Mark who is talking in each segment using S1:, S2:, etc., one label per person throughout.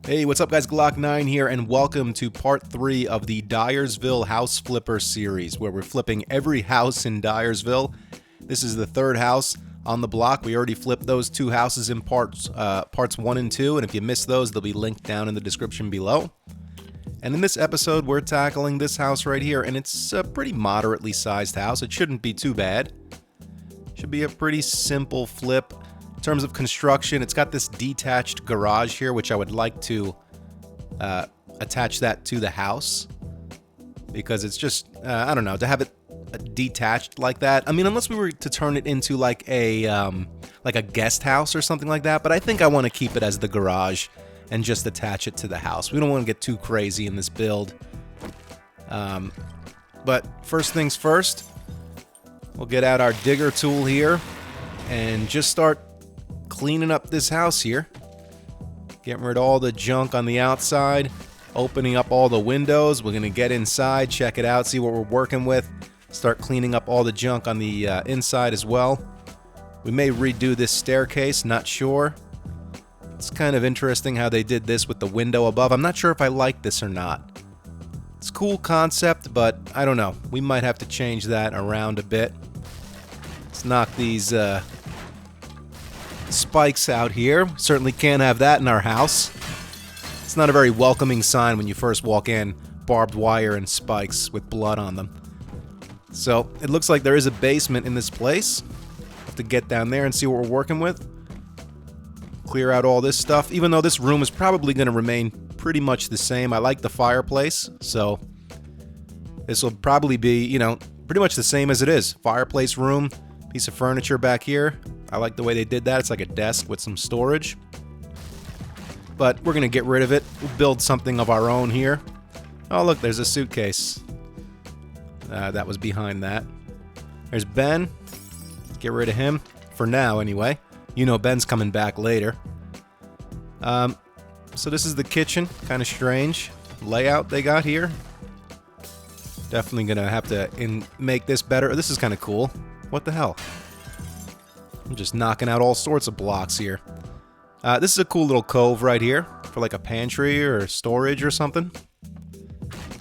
S1: Hey, what's up guys, Glock9 here, and welcome to part 3 of the Diersville House Flipper series, where we're flipping every house in Diersville. This is the third house on the block. We already flipped those two houses in parts 1 and 2, and if you missed those, they'll be linked down in the description below. And in this episode, we're tackling this house right here, and it's a pretty moderately sized house. It shouldn't be too bad. Should be a pretty simple flip. In terms of construction, it's got this detached garage here, which I would like to attach that to the house, because it's just, I don't know, to have it detached like that. I mean, unless we were to turn it into like a guest house or something like that, but I think I want to keep it as the garage and just attach it to the house. We don't want to get too crazy in this build. But first things first, we'll get out our digger tool here and just start cleaning up this house here. Getting rid of all the junk on the outside, opening up all the windows. We're gonna get inside, check it out, see what we're working with, start cleaning up all the junk on the inside as well. We may redo this staircase, not sure. It's kind of interesting how they did this with the window above. I'm not sure if I like this or not. It's a cool concept, but I don't know. We might have to change that around a bit. Let's knock these spikes out here. Certainly can't have that in our house. It's not a very welcoming sign when you first walk in. Barbed wire and spikes with blood on them. So it looks like there is a basement in this place. Have to get down there and see what we're working with. Clear out all this stuff, even though this room is probably going to remain pretty much the same. I like the fireplace, so this will probably be, you know, pretty much the same as it is. Fireplace room, piece of furniture back here. I like the way they did that. It's like a desk with some storage. But we're going to get rid of it. We'll build something of our own here. Oh, look, there's a suitcase. That was behind that. There's Ben. Get rid of him. For now, anyway. You know Ben's coming back later. So this is the kitchen. Kind of strange layout they got here. Definitely going to have to make this better. This is kind of cool. What the hell? I'm just knocking out all sorts of blocks here. This is a cool little cove right here for like a pantry or storage or something.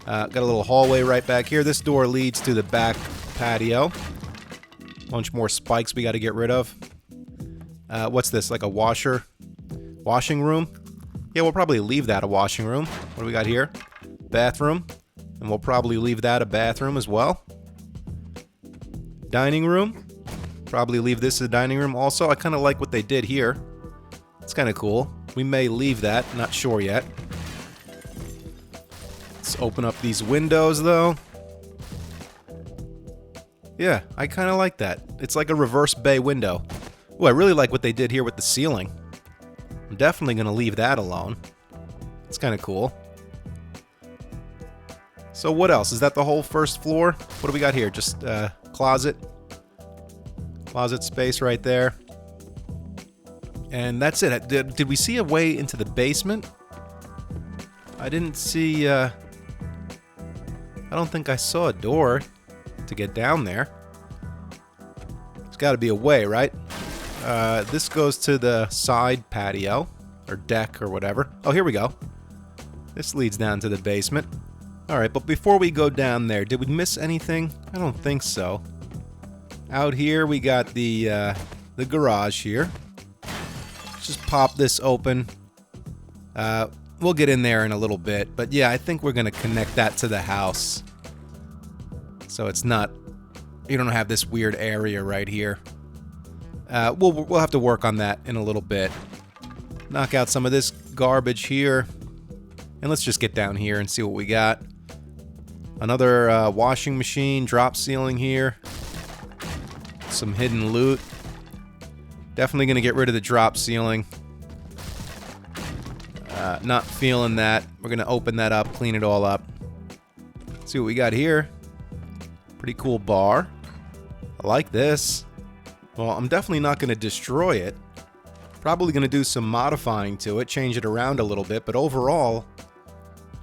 S1: Got a little hallway right back here. This door leads to the back patio. Bunch more spikes we got to get rid of. What's this? Like a washing room? Yeah, we'll probably leave that a washing room. What do we got here? Bathroom. And we'll probably leave that a bathroom as well. Dining room. Probably leave this a dining room also. I kind of like what they did here. It's kind of cool. We may leave that. Not sure yet. Let's open up these windows though. Yeah, I kind of like that. It's like a reverse bay window. Ooh, I really like what they did here with the ceiling. I'm definitely going to leave that alone. It's kind of cool. So what else? Is that the whole first floor? What do we got here? Just closet. Closet space right there. And that's it. Did we see a way into the basement? I didn't see... I don't think I saw a door to get down there. There's got to be a way, right? This goes to the side patio. Or deck or whatever. Oh, here we go. This leads down to the basement. Alright, but before we go down there, did we miss anything? I don't think so. Out here, we got the garage here. Let's just pop this open. We'll get in there in a little bit. But yeah, I think we're going to connect that to the house. So it's not... You don't have this weird area right here. We'll have to work on that in a little bit. Knock out some of this garbage here. And let's just get down here and see what we got. Another washing machine, drop ceiling here. Some hidden loot. Definitely going to get rid of the drop ceiling. Not feeling that. We're going to open that up, clean it all up. See what we got here. Pretty cool bar. I like this. Well, I'm definitely not going to destroy it. Probably going to do some modifying to it, change it around a little bit, but overall,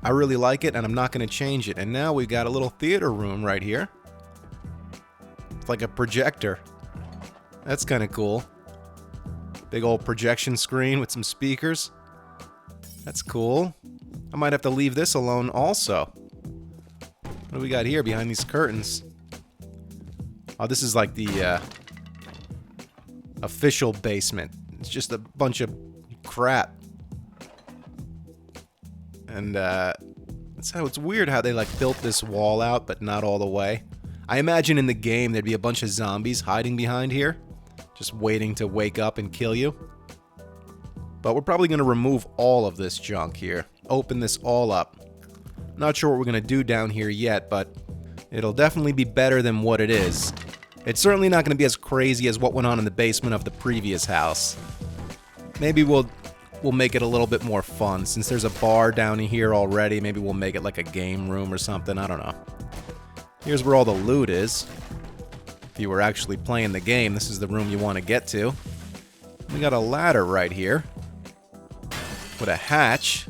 S1: I really like it, and I'm not going to change it. And now we've got a little theater room right here. It's like a projector. That's kind of cool. Big old projection screen with some speakers. That's cool. I might have to leave this alone also. What do we got here behind these curtains? Oh, this is like the official basement. It's just a bunch of crap. And so it's weird how they like built this wall out, but not all the way. I imagine in the game there'd be a bunch of zombies hiding behind here, just waiting to wake up and kill you. But we're probably going to remove all of this junk here. Open this all up. Not sure what we're going to do down here yet, but it'll definitely be better than what it is. It's certainly not going to be as crazy as what went on in the basement of the previous house. Maybe we'll make it a little bit more fun. Since there's a bar down here already, maybe we'll make it like a game room or something. I don't know. Here's where all the loot is. If you were actually playing the game, this is the room you want to get to. We got a ladder right here. With a hatch.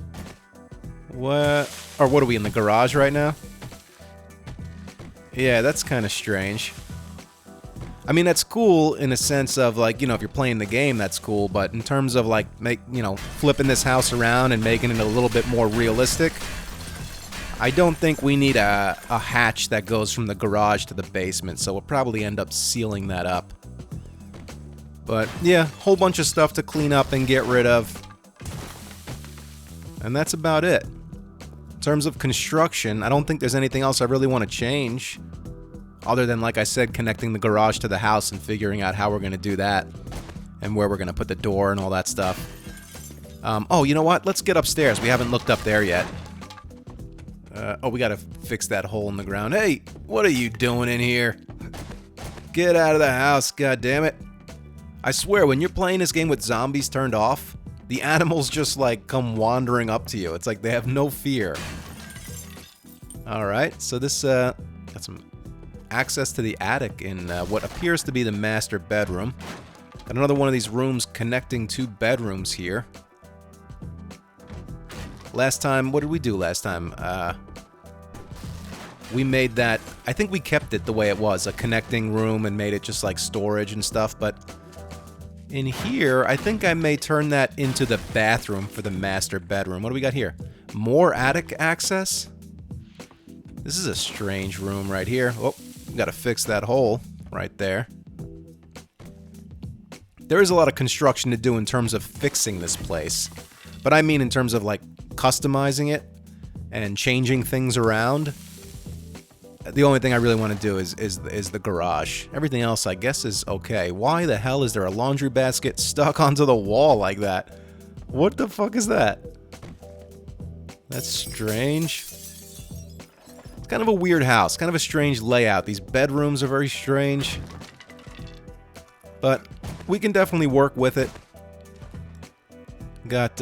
S1: What? Or what are we, in the garage right now? Yeah, that's kind of strange. I mean, that's cool in a sense of, like, you know, if you're playing the game, that's cool. But in terms of, like, flipping this house around and making it a little bit more realistic, I don't think we need a hatch that goes from the garage to the basement. So we'll probably end up sealing that up. But, yeah, whole bunch of stuff to clean up and get rid of. And that's about it. In terms of construction, I don't think there's anything else I really want to change. Other than, like I said, connecting the garage to the house and figuring out how we're going to do that. And where we're going to put the door and all that stuff. Oh, you know what? Let's get upstairs. We haven't looked up there yet. Oh, we got to fix that hole in the ground. Hey, what are you doing in here? Get out of the house, goddammit. I swear, when you're playing this game with zombies turned off, the animals just, like, come wandering up to you. It's like they have no fear. Alright, so this, got some access to the attic in what appears to be the master bedroom. Got another one of these rooms connecting two bedrooms here. Last time, what did we do last time? We made that, I think we kept it the way it was, a connecting room, and made it just like storage and stuff, but in here, I think I may turn that into the bathroom for the master bedroom. What do we got here? More attic access? This is a strange room right here. Oh, gotta fix that hole right there. There is a lot of construction to do in terms of fixing this place. But I mean in terms of, like, customizing it and changing things around. The only thing I really want to do is the garage. Everything else, I guess, is okay. Why the hell is there a laundry basket stuck onto the wall like that? What the fuck is that? That's strange. It's kind of a weird house. Kind of a strange layout. These bedrooms are very strange. But we can definitely work with it. Got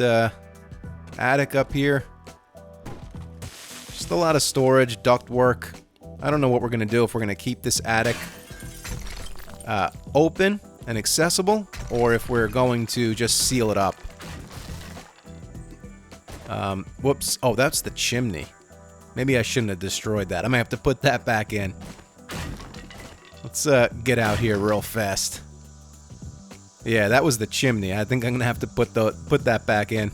S1: attic up here. Just a lot of storage, ductwork. I don't know what we're going to do, if we're going to keep this attic open and accessible, or if we're going to just seal it up. Whoops. Oh, that's the chimney. Maybe I shouldn't have destroyed that. I might have to put that back in. Let's get out here real fast. Yeah, that was the chimney. I think I'm going to have to put that back in.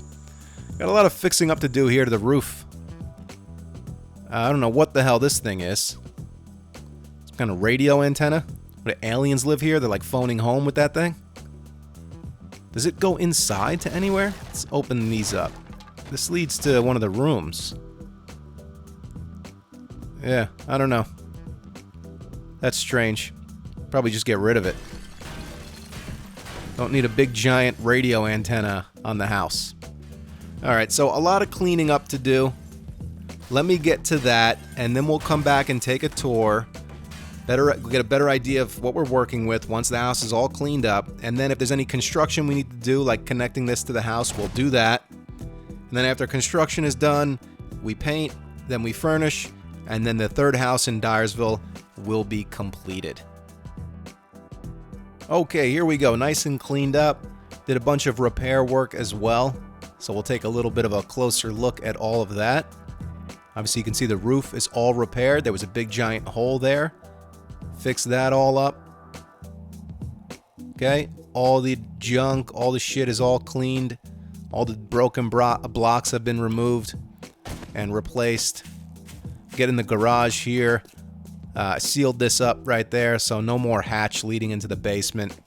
S1: Got a lot of fixing up to do here to the roof. I don't know what the hell this thing is. It's kind of radio antenna. What, aliens live here? They're like phoning home with that thing? Does it go inside to anywhere? Let's open these up. This leads to one of the rooms. Yeah, I don't know. That's strange. Probably just get rid of it. Don't need a big giant radio antenna on the house. Alright, so a lot of cleaning up to do. Let me get to that, and then we'll come back and take a tour. Get a better idea of what we're working with once the house is all cleaned up. And then if there's any construction we need to do, like connecting this to the house, we'll do that. And then after construction is done, we paint, then we furnish, and then the third house in Diersville will be completed. Okay, here we go. Nice and cleaned up. Did a bunch of repair work as well. So we'll take a little bit of a closer look at all of that. Obviously, you can see the roof is all repaired. There was a big giant hole there. Fix that all up. Okay, all the junk, all the shit is all cleaned. All the broken blocks have been removed and replaced. Get in the garage here. Sealed this up right there, so no more hatch leading into the basement.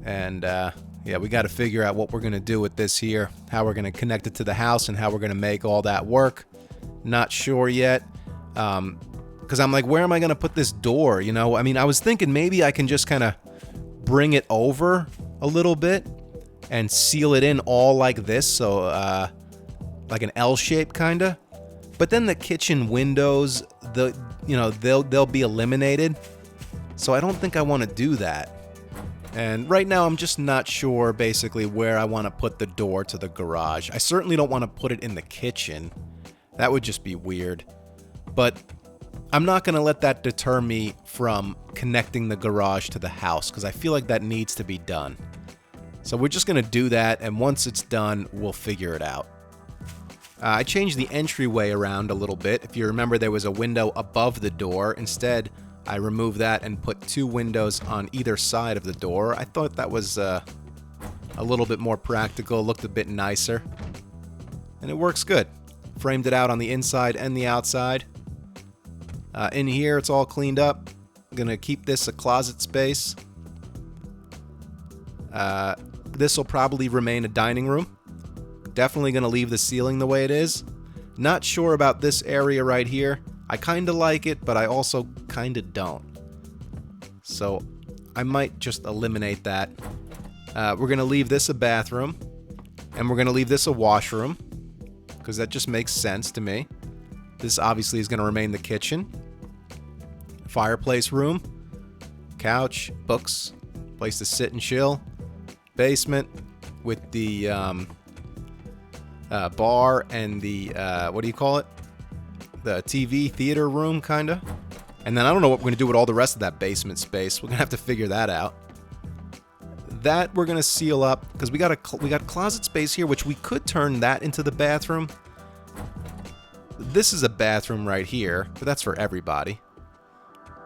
S1: And yeah, we got to figure out what we're going to do with this here, how we're going to connect it to the house and how we're going to make all that work. Not sure yet, because I'm like, where am I going to put this door? You know, I mean, I was thinking maybe I can just kind of bring it over a little bit and seal it in all like this, so like an L shape kind of. But then the kitchen windows, they'll be eliminated, so I don't think I want to do that. And right now, I'm just not sure, basically, where I want to put the door to the garage. I certainly don't want to put it in the kitchen. That would just be weird. But I'm not going to let that deter me from connecting the garage to the house, because I feel like that needs to be done. So we're just going to do that, and once it's done, we'll figure it out. I changed the entryway around a little bit. If you remember, there was a window above the door. Instead, I removed that and put 2 windows on either side of the door. I thought that was a little bit more practical, looked a bit nicer. And it works good. Framed it out on the inside and the outside. In here, it's all cleaned up. I'm going to keep this a closet space. This will probably remain a dining room. Definitely going to leave the ceiling the way it is. Not sure about this area right here. I kind of like it, but I also kind of don't. So I might just eliminate that. We're going to leave this a bathroom. And we're going to leave this a washroom, because that just makes sense to me. This obviously is going to remain the kitchen. Fireplace room. Couch. Books. Place to sit and chill. Basement with the bar and the, what do you call it? The TV theater room, kind of. And then I don't know what we're going to do with all the rest of that basement space. We're going to have to figure that out. That we're going to seal up, because we got closet space here, which we could turn that into the bathroom. This is a bathroom right here, but that's for everybody.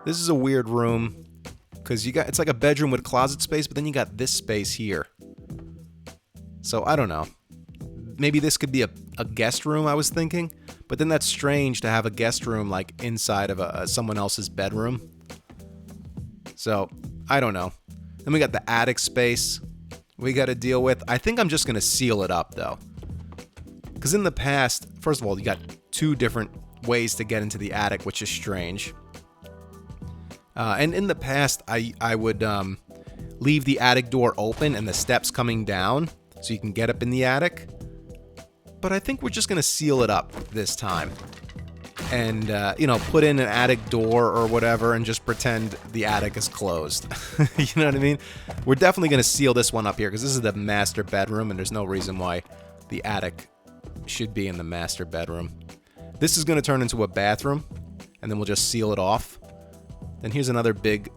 S1: This is a weird room, because it's like a bedroom with closet space, but then you got this space here. So I don't know. Maybe this could be a guest room, I was thinking. But then that's strange to have a guest room like inside of someone else's bedroom. So, I don't know. Then we got the attic space we got to deal with. I think I'm just going to seal it up, though. Because in the past, first of all, you got 2 different ways to get into the attic, which is strange. And in the past, I would leave the attic door open and the steps coming down so you can get up in the attic. But I think we're just going to seal it up this time. And, put in an attic door or whatever and just pretend the attic is closed. You know what I mean? We're definitely going to seal this one up here, because this is the master bedroom and there's no reason why the attic should be in the master bedroom. This is going to turn into a bathroom, and then we'll just seal it off. Then here's another big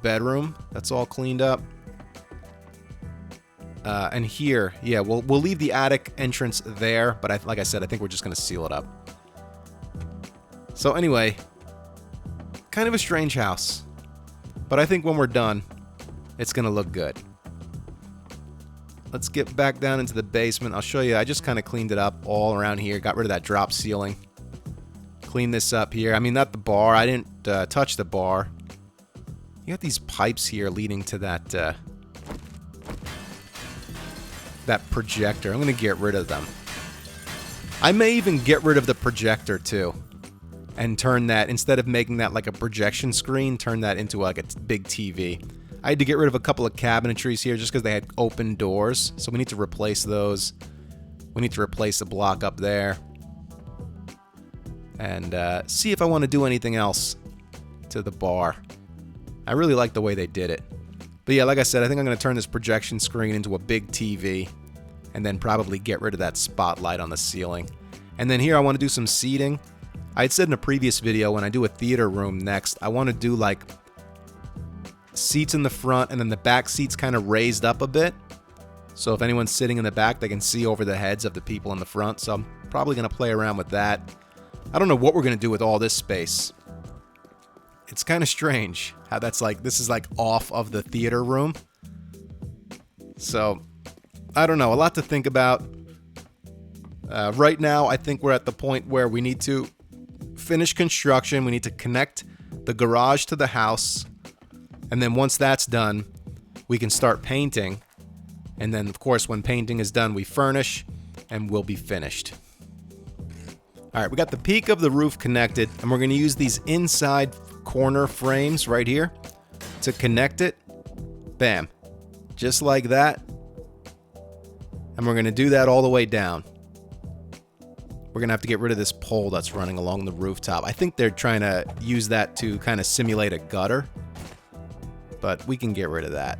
S1: bedroom that's all cleaned up. And here, yeah, we'll leave the attic entrance there, but like I said, I think we're just going to seal it up. So anyway, kind of a strange house, but I think when we're done, it's going to look good. Let's get back down into the basement. I'll show you, I just kind of cleaned it up all around here, got rid of that drop ceiling. Clean this up here. I mean, not the bar. I didn't touch the bar. You got these pipes here leading to that projector. I'm going to get rid of them. I may even get rid of the projector too, and turn that, instead of making that like a projection screen, turn that into like a big TV. I had to get rid of a couple of cabinetries here just because they had open doors, so we need to replace those. We need to replace the block up there. And see if I want to do anything else to the bar. I really like the way they did it. But yeah, like I said, I think I'm going to turn this projection screen into a big TV, and then probably get rid of that spotlight on the ceiling. And then here I want to do some seating. I had said in a previous video, when I do a theater room next, I want to do like seats in the front and then the back seats kind of raised up a bit. So if anyone's sitting in the back, they can see over the heads of the people in the front. So I'm probably going to play around with that. I don't know what we're going to do with all this space. It's kind of strange how that's like, this is like off of the theater room. So I don't know, a lot to think about. Right now, I think we're at the point where we need to finish construction. We need to connect the garage to the house. And then once that's done, we can start painting. And then, of course, when painting is done, we furnish and we'll be finished. All right, we got the peak of the roof connected, and we're going to use these inside corner frames right here to connect it. Bam. Just like that. And we're going to do that all the way down. We're going to have to get rid of this pole that's running along the rooftop. I think they're trying to use that to kind of simulate a gutter, but we can get rid of that.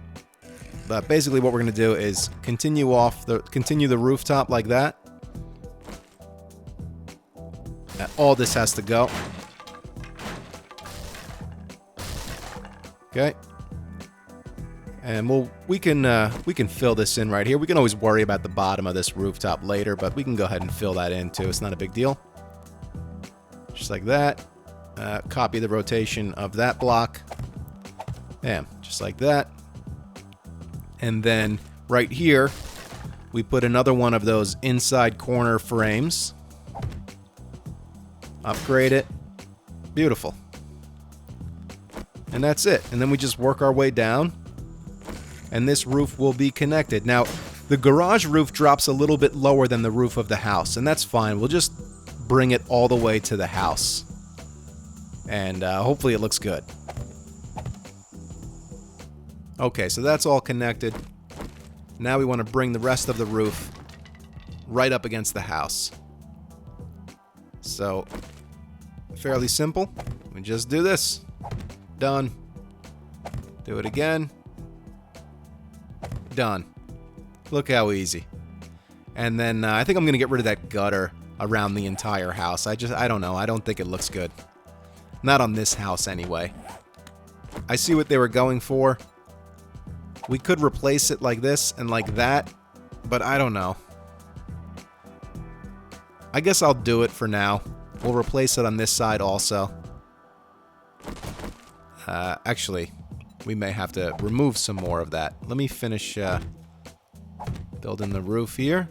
S1: But basically what we're going to do is continue the rooftop like that. All this has to go. Okay. And we can fill this in right here. We can always worry about the bottom of this rooftop later, but we can go ahead and fill that in too. It's not a big deal. Just like that. Copy the rotation of that block. Bam, just like that. And then right here, we put another one of those inside corner frames. Upgrade it. Beautiful. And that's it. And then we just work our way down. And this roof will be connected. Now, the garage roof drops a little bit lower than the roof of the house, and that's fine. We'll just bring it all the way to the house. And hopefully it looks good. Okay, so that's all connected. Now we want to bring the rest of the roof right up against the house. So, fairly simple. We just do this. Done. Do it again. Done. Look how easy. And then I think I'm going to get rid of that gutter around the entire house. I don't know. I don't think it looks good. Not on this house anyway. I see what they were going for. We could replace it like this and like that, but I don't know. I guess I'll do it for now. We'll replace it on this side also. Actually, we may have to remove some more of that. Let me finish building the roof here.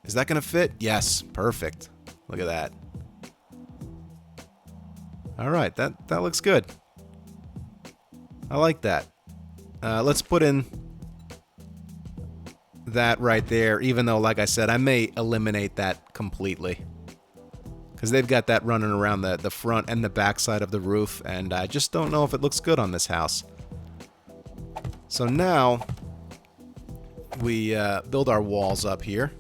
S1: Is that going to fit? Yes, perfect. Look at that. All right, that looks good. I like that. Let's put in that right there, even though, like I said, I may eliminate that completely. Because they've got that running around the front and the back side of the roof, and I just don't know if it looks good on this house. So now, we build our walls up here.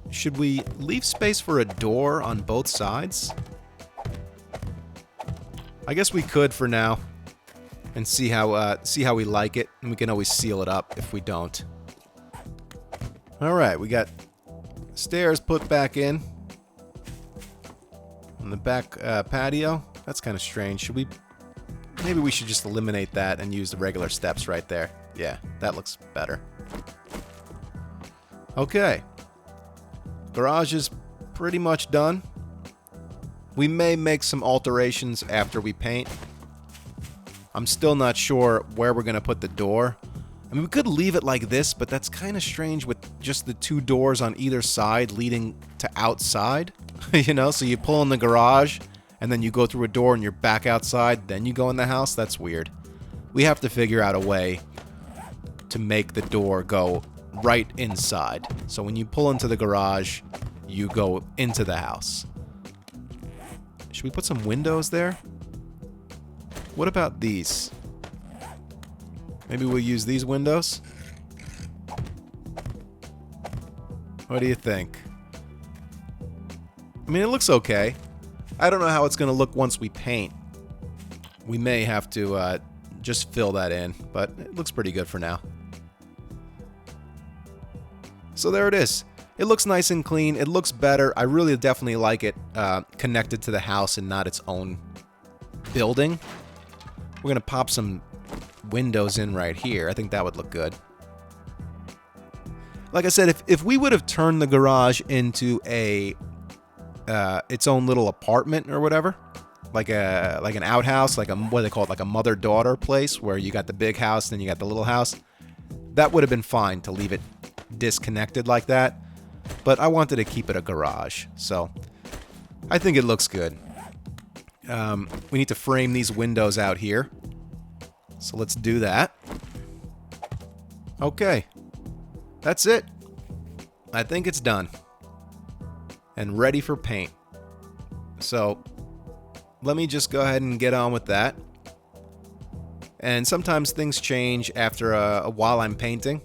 S1: Should we leave space for a door on both sides? I guess we could for now, and see how we like it, and we can always seal it up if we don't. All right, we got stairs put back in on the back patio. That's kind of strange. Maybe we should just eliminate that and use the regular steps right there. Yeah, that looks better. Okay. Garage is pretty much done. We may make some alterations after we paint. I'm still not sure where we're going to put the door. I mean, we could leave it like this, but that's kind of strange with just the two doors on either side leading to outside. You know, so you pull in the garage, and then you go through a door and you're back outside, then you go in the house. That's weird. We have to figure out a way to make the door go right inside. So when you pull into the garage, you go into the house. Should we put some windows there? What about these? Maybe we'll use these windows? What do you think? I mean, it looks okay. I don't know how it's going to look once we paint. We may have to just fill that in, but it looks pretty good for now. So there it is. It looks nice and clean. It looks better. I really definitely like it connected to the house and not its own building. We're going to pop some windows in right here. I think that would look good. Like I said, if we would have turned the garage into a its own little apartment or whatever, like an outhouse, like what do they call it, like a mother-daughter place where you got the big house and then you got the little house, That would have been fine to leave it disconnected like that, but I wanted to keep it a garage, so I think it looks good. We need to frame these windows out here, so let's do that. Okay, that's it. I think it's done and ready for paint. So let me just go ahead and get on with that. And sometimes things change after a while I'm painting.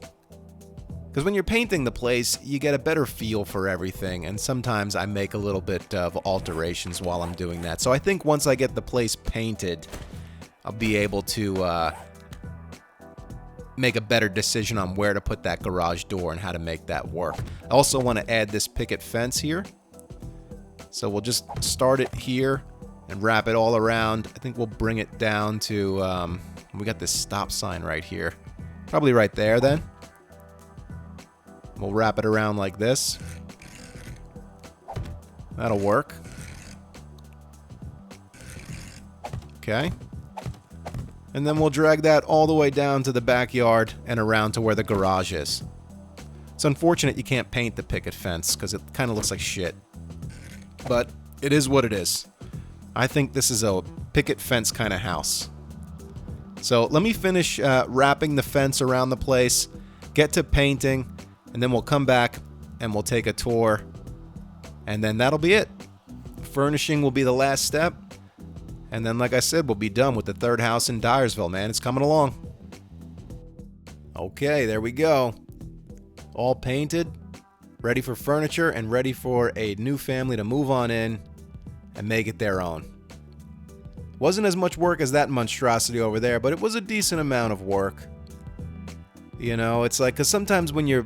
S1: Because when you're painting the place, you get a better feel for everything. And sometimes I make a little bit of alterations while I'm doing that. So I think once I get the place painted, I'll be able to make a better decision on where to put that garage door and how to make that work. I also want to add this picket fence here. So we'll just start it here and wrap it all around. I think we'll bring it down to, we got this stop sign right here. Probably right there then. We'll wrap it around like this. That'll work. Okay. And then we'll drag that all the way down to the backyard and around to where the garage is. It's unfortunate you can't paint the picket fence because it kind of looks like shit. But it is what it is. I think this is a picket fence kind of house. So let me finish wrapping the fence around the place, get to painting, and then we'll come back and we'll take a tour. And then that'll be it. Furnishing will be the last step. And then, like I said, we'll be done with the third house in Diersville, man. It's coming along. Okay, there we go. All painted, ready for furniture, and ready for a new family to move on in and make it their own. Wasn't as much work as that monstrosity over there, but it was a decent amount of work. You know, it's like, because sometimes when you're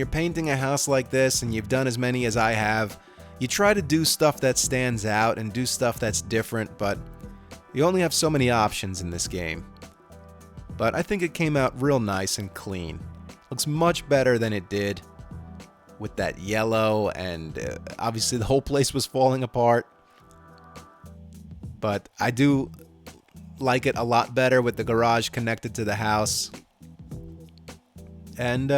S1: painting a house like this and you've done as many as I have, you try to do stuff that stands out and do stuff that's different, but you only have so many options in this game. But I think it came out real nice and clean. Looks much better than it did with that yellow, and obviously the whole place was falling apart. But I do like it a lot better with the garage connected to the house. And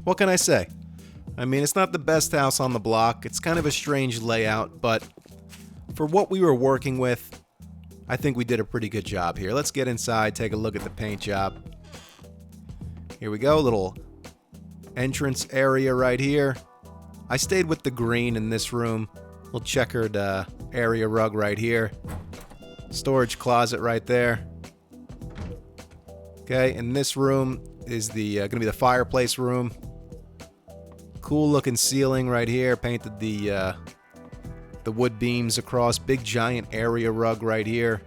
S1: what can I say? I mean, it's not the best house on the block. It's kind of a strange layout, but for what we were working with, I think we did a pretty good job here. Let's get inside, take a look at the paint job. Here we go, little entrance area right here. I stayed with the green in this room. Little checkered area rug right here. Storage closet right there. Okay, and this room is the gonna be the fireplace room. Cool looking ceiling right here. Painted the wood beams across. Big giant area rug right here.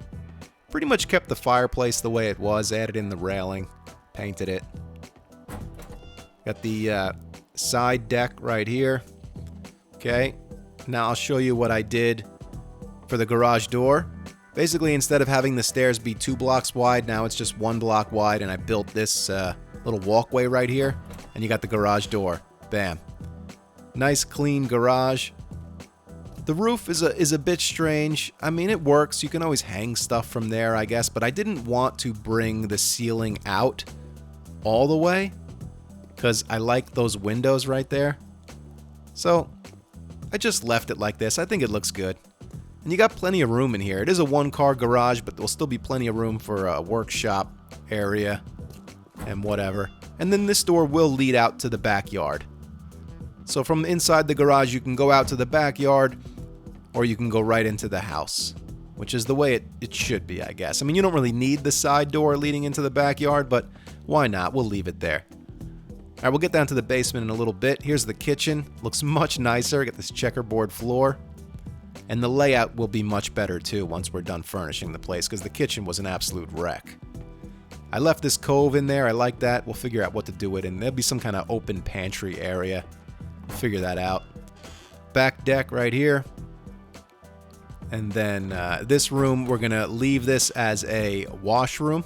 S1: Pretty much kept the fireplace the way it was. Added in the railing. Painted it. Got the side deck right here. Okay. Now I'll show you what I did for the garage door. Basically, instead of having the stairs be 2 blocks wide, now it's just 1 block wide, and I built this little walkway right here, and you got the garage door. Bam. Nice clean garage. The roof is a bit strange. I mean, it works. You can always hang stuff from there, I guess, but I didn't want to bring the ceiling out all the way because I like those windows right there. So I just left it like this. I think it looks good. And you got plenty of room in here. It is a 1-car garage, but there'll still be plenty of room for a workshop area and whatever. And then this door will lead out to the backyard. So from inside the garage, you can go out to the backyard, or you can go right into the house, which is the way it should be, I guess. I mean, you don't really need the side door leading into the backyard, but why not? We'll leave it there. All right, we'll get down to the basement in a little bit. Here's the kitchen. Looks much nicer. Got this checkerboard floor. And the layout will be much better, too, once we're done furnishing the place, because the kitchen was an absolute wreck. I left this cove in there. I like that. We'll figure out what to do with it. And there'll be some kind of open pantry area. We'll figure that out. Back deck right here. And then this room, we're going to leave this as a washroom.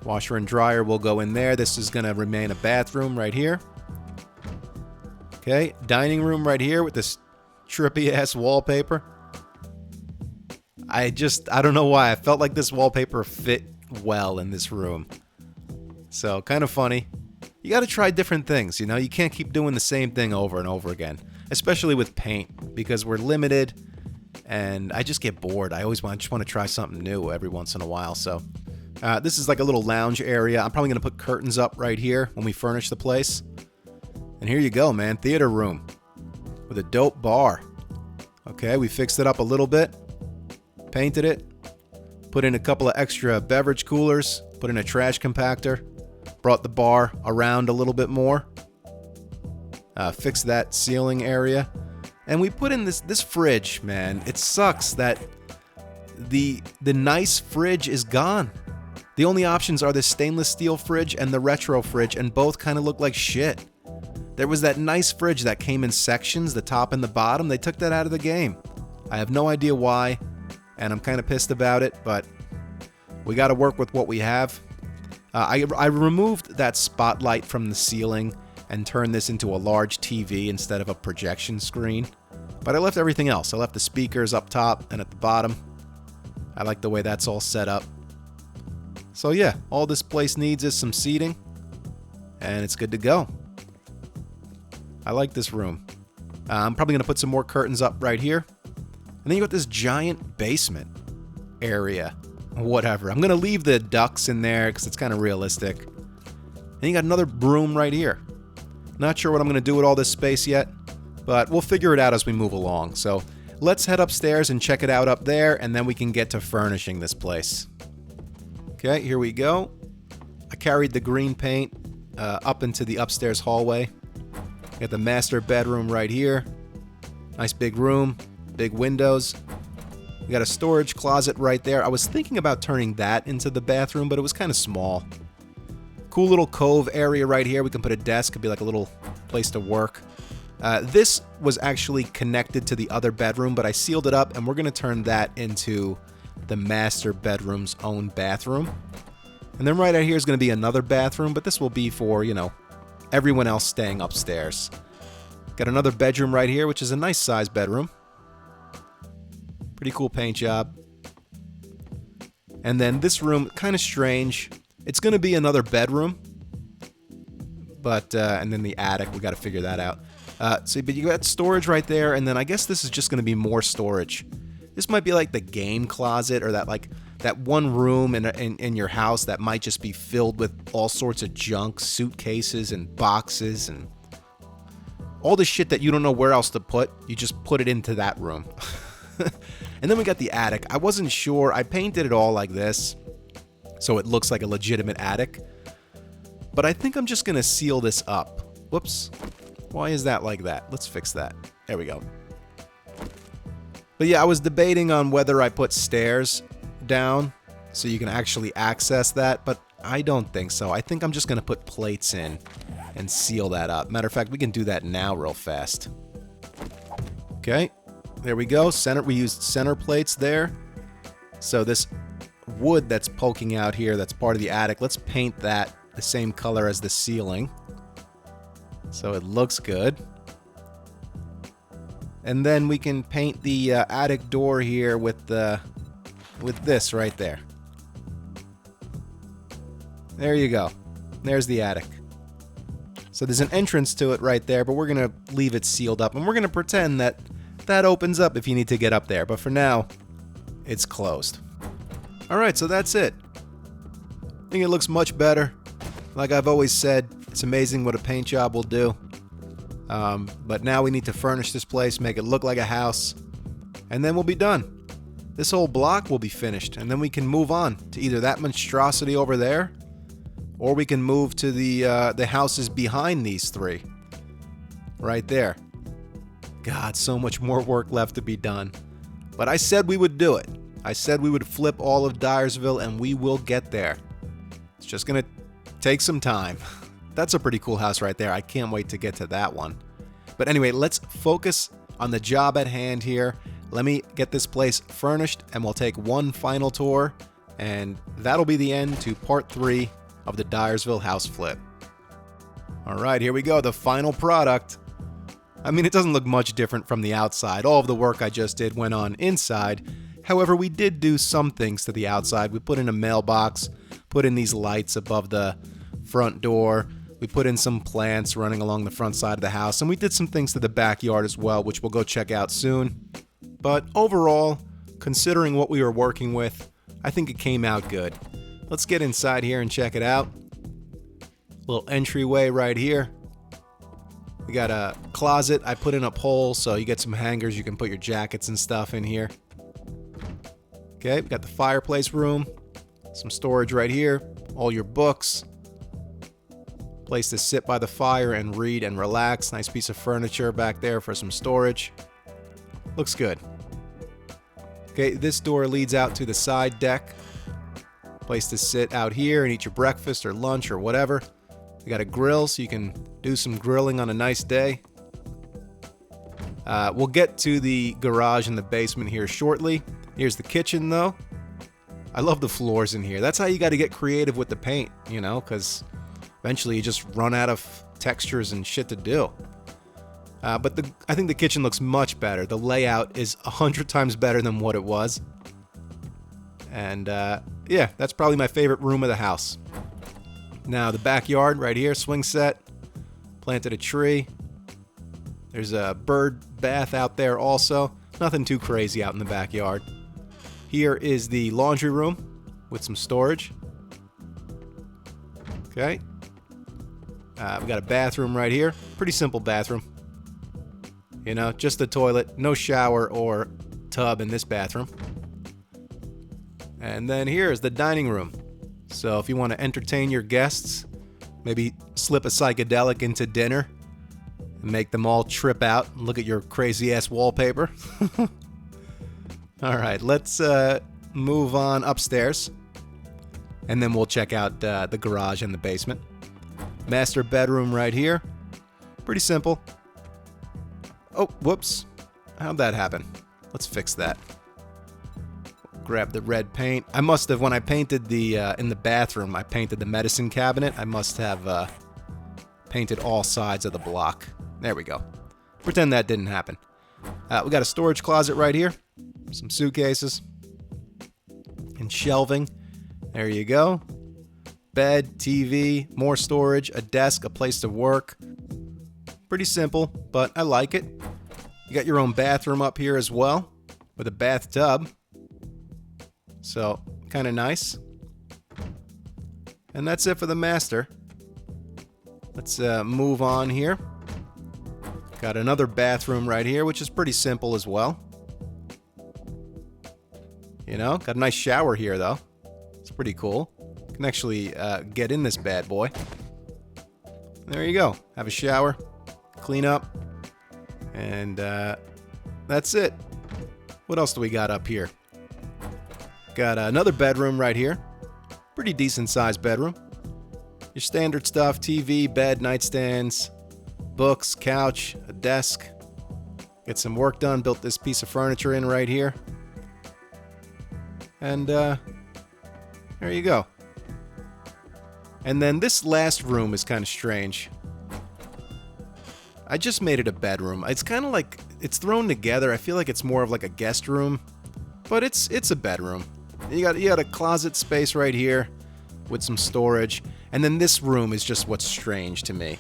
S1: Washer and dryer will go in there. This is going to remain a bathroom right here. Okay, dining room right here with this trippy ass wallpaper. I don't know why. I felt like this wallpaper fit well in this room. So kind of funny. You got to try different things, you know? You can't keep doing the same thing over and over again, especially with paint, because we're limited and I just get bored. I always just want to try something new every once in a while. So this is like a little lounge area. I'm probably going to put curtains up right here when we furnish the place. And here you go, man. Theater room with a dope bar. Okay, we fixed it up a little bit, painted it, put in a couple of extra beverage coolers, put in a trash compactor, brought the bar around a little bit more, fixed that ceiling area, and we put in this fridge, man. It sucks that the nice fridge is gone. The only options are the stainless steel fridge and the retro fridge, and both kind of look like shit. There was that nice fridge that came in sections, the top and the bottom. They took that out of the game. I have no idea why, and I'm kind of pissed about it, but we got to work with what we have. I removed that spotlight from the ceiling and turned this into a large TV instead of a projection screen. But I left everything else. I left the speakers up top and at the bottom. I like the way that's all set up. So yeah, all this place needs is some seating, and it's good to go. I like this room. I'm probably going to put some more curtains up right here. And then you got this giant basement area. Whatever. I'm going to leave the ducks in there because it's kind of realistic. And you got another room right here. Not sure what I'm going to do with all this space yet, but we'll figure it out as we move along. So let's head upstairs and check it out up there, and then we can get to furnishing this place. Okay, here we go. I carried the green paint up into the upstairs hallway. Got the master bedroom right here. Nice big room, big windows. We got a storage closet right there. I was thinking about turning that into the bathroom, but it was kind of small. Cool little cove area right here. We can put a desk. Could be like a little place to work. This was actually connected to the other bedroom, but I sealed it up, and we're going to turn that into the master bedroom's own bathroom. And then right out here is going to be another bathroom, but this will be for, you know, everyone else staying upstairs. Got another bedroom right here, which is a nice size bedroom. Pretty cool paint job. And then this room, kind of strange. It's going to be another bedroom. But, and then the attic, we got to figure that out. But you got storage right there, and then I guess this is just going to be more storage. This might be like the game closet, or that one room in your house that might just be filled with all sorts of junk, suitcases and boxes and all the shit that you don't know where else to put. You just put it into that room. And then we got the attic. I wasn't sure. I painted it all like this, so it looks like a legitimate attic. But I think I'm just going to seal this up. Whoops. Why is that like that? Let's fix that. There we go. But yeah, I was debating on whether I put stairs down so you can actually access that, but I don't think so. I think I'm just going to put plates in and seal that up. Matter of fact, we can do that now real fast. Okay, there we go. We used center plates there. So this wood that's poking out here, that's part of the attic, let's paint that the same color as the ceiling so it looks good. And then we can paint the attic door here with this right there. There you go. There's the attic. So there's an entrance to it right there, but we're going to leave it sealed up. And we're going to pretend that that opens up if you need to get up there. But for now, it's closed. Alright, so that's it. I think it looks much better. Like I've always said, it's amazing what a paint job will do. But now we need to furnish this place, make it look like a house, and then we'll be done. This whole block will be finished, and then we can move on to either that monstrosity over there, or we can move to the houses behind these three. Right there. God, so much more work left to be done. But I said we would do it. I said we would flip all of Diersville, and we will get there. It's just gonna take some time. That's a pretty cool house right there. I can't wait to get to that one. But anyway, let's focus on the job at hand here. Let me get this place furnished, and we'll take one final tour, and that'll be the end to part 3 of the Diersville house flip. Alright, here we go, the final product. I mean, it doesn't look much different from the outside. All of the work I just did went on inside. However, we did do some things to the outside. We put in a mailbox, put in these lights above the front door. We put in some plants running along the front side of the house, and we did some things to the backyard as well, which we'll go check out soon. But overall, considering what we were working with, I think it came out good. Let's get inside here and check it out. Little entryway right here. We got a closet. I put in a pole, so you get some hangers. You can put your jackets and stuff in here. Okay, we got the fireplace room. Some storage right here. All your books. Place to sit by the fire and read and relax. Nice piece of furniture back there for some storage. Looks good. Okay, this door leads out to the side deck. Place to sit out here and eat your breakfast or lunch or whatever. We got a grill so you can do some grilling on a nice day. We'll get to the garage and the basement here shortly. Here's the kitchen though. I love the floors in here. That's how you got to get creative with the paint, you know, because eventually you just run out of textures and shit to do. But I think the kitchen looks much better. The layout is 100 times better than what it was. And yeah, that's probably my favorite room of the house. Now the backyard right here, swing set, planted a tree. There's a bird bath out there also. Nothing too crazy out in the backyard. Here is the laundry room with some storage. Okay. We got a bathroom right here. Pretty simple bathroom. You know, just the toilet, no shower or tub in this bathroom. And then here is the dining room. So if you want to entertain your guests, maybe slip a psychedelic into dinner and make them all trip out and look at your crazy ass wallpaper. All right, let's move on upstairs and then we'll check out the garage and the basement. Master bedroom right here. Pretty simple. Oh, whoops. How'd that happen? Let's fix that. Grab the red paint. I must have, when I painted the in the bathroom, I painted the medicine cabinet. I must have painted all sides of the block. There we go. Pretend that didn't happen. We got a storage closet right here. Some suitcases. And shelving. There you go. Bed, TV, more storage, a desk, a place to work. Pretty simple, but I like it. You got your own bathroom up here as well, with a bathtub. So, kind of nice. And that's it for the master. Let's move on here. Got another bathroom right here, which is pretty simple as well. You know, got a nice shower here though. It's pretty cool. Can actually get in this bad boy. There you go. Have a shower, clean up, and that's it. What else do we got up here? Got another bedroom right here. Pretty decent sized bedroom. Your standard stuff: TV, bed, nightstands, books, couch, a desk. Get some work done. Built this piece of furniture in right here. And there you go. And then this last room is kind of strange. I just made it a bedroom. It's kind of like, it's thrown together. I feel like it's more of like a guest room, but it's a bedroom. You got a closet space right here with some storage, and then this room is just what's strange to me.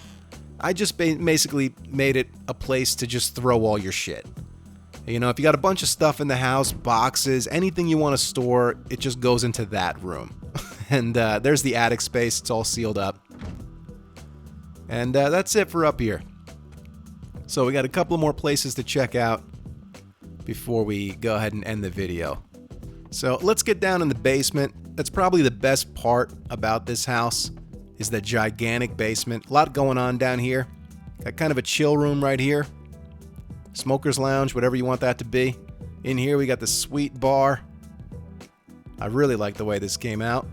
S1: I just basically made it a place to just throw all your shit. You know, if you got a bunch of stuff in the house, boxes, anything you want to store, it just goes into that room. And there's the attic space. It's all sealed up. And that's it for up here. So we got a couple more places to check out before we go ahead and end the video. So let's get down in the basement. That's probably the best part about this house, is the gigantic basement. A lot going on down here. Got kind of a chill room right here. Smoker's lounge, whatever you want that to be. In here we got the sweet bar. I really like the way this came out.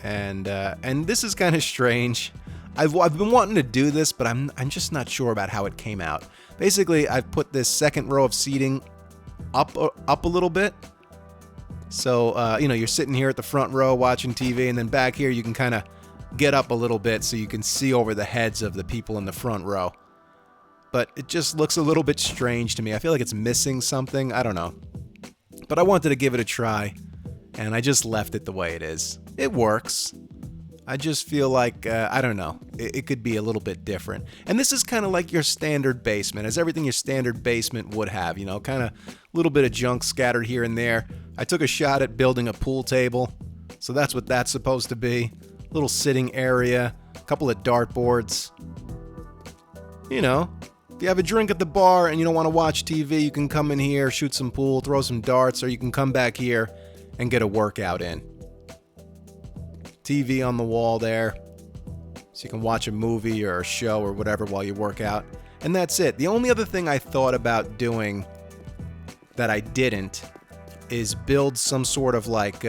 S1: And this is kind of strange. I've been wanting to do this, but I'm just not sure about how it came out. Basically, I've put this second row of seating up a little bit. So, you know, you're sitting here at the front row watching TV, and then back here you can kind of get up a little bit so you can see over the heads of the people in the front row. But it just looks a little bit strange to me. I feel like it's missing something. I don't know. But I wanted to give it a try, and I just left it the way it is. It works. I just feel like, I don't know, it could be a little bit different. And this is kind of like your standard basement, as everything your standard basement would have, you know, kind of a little bit of junk scattered here and there. I took a shot at building a pool table, so that's what that's supposed to be. Little sitting area, a couple of dartboards. You know, if you have a drink at the bar and you don't want to watch TV, you can come in here, shoot some pool, throw some darts, or you can come back here and get a workout in. TV on the wall there, so you can watch a movie or a show or whatever while you work out. And that's it. The only other thing I thought about doing that I didn't is build some sort of like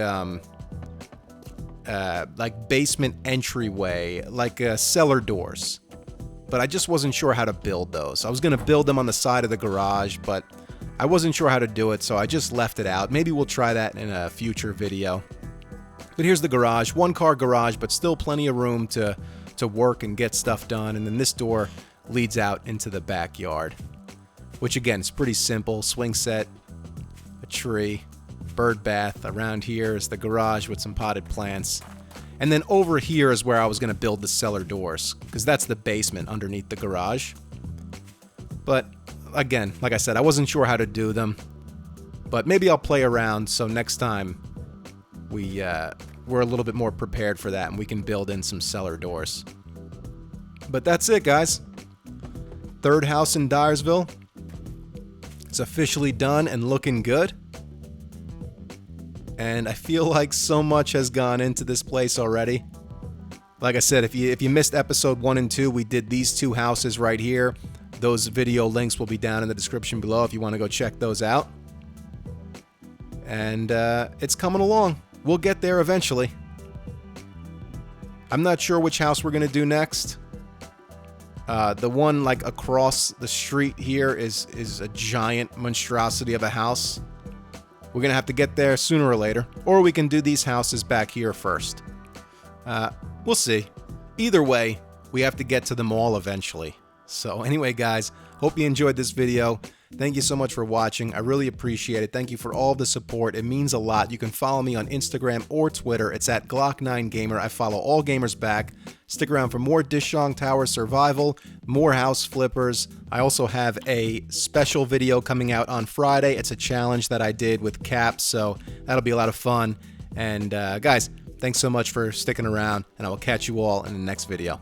S1: basement entryway, like cellar doors. But I just wasn't sure how to build those. I was going to build them on the side of the garage, but I wasn't sure how to do it, so I just left it out. Maybe we'll try that in a future video. But here's the garage, one-car garage, but still plenty of room to work and get stuff done. And then this door leads out into the backyard, which again is pretty simple. Swing set, a tree, bird bath. Around here is the garage with some potted plants. And then over here is where I was going to build the cellar doors, because that's the basement underneath the garage. But again, like I said, I wasn't sure how to do them. But maybe I'll play around so next time we're a little bit more prepared for that and we can build in some cellar doors. But that's it, guys. Third house in Diersville. It's officially done and looking good. And I feel like so much has gone into this place already. Like I said, if you missed episode 1 and 2, we did these two houses right here. Those video links will be down in the description below if you want to go check those out. And it's coming along. We'll get there eventually. I'm not sure which house we're going to do next. The one like across the street here is a giant monstrosity of a house. We're going to have to get there sooner or later. Or we can do these houses back here first. We'll see. Either way, we have to get to them all eventually. So anyway, guys, hope you enjoyed this video. Thank you so much for watching. I really appreciate it. Thank you for all the support. It means a lot. You can follow me on Instagram or Twitter. It's at Glock9Gamer. I follow all gamers back. Stick around for more Dishong Tower survival, more house flippers. I also have a special video coming out on Friday. It's a challenge that I did with Cap, so that'll be a lot of fun. And guys, thanks so much for sticking around, and I will catch you all in the next video.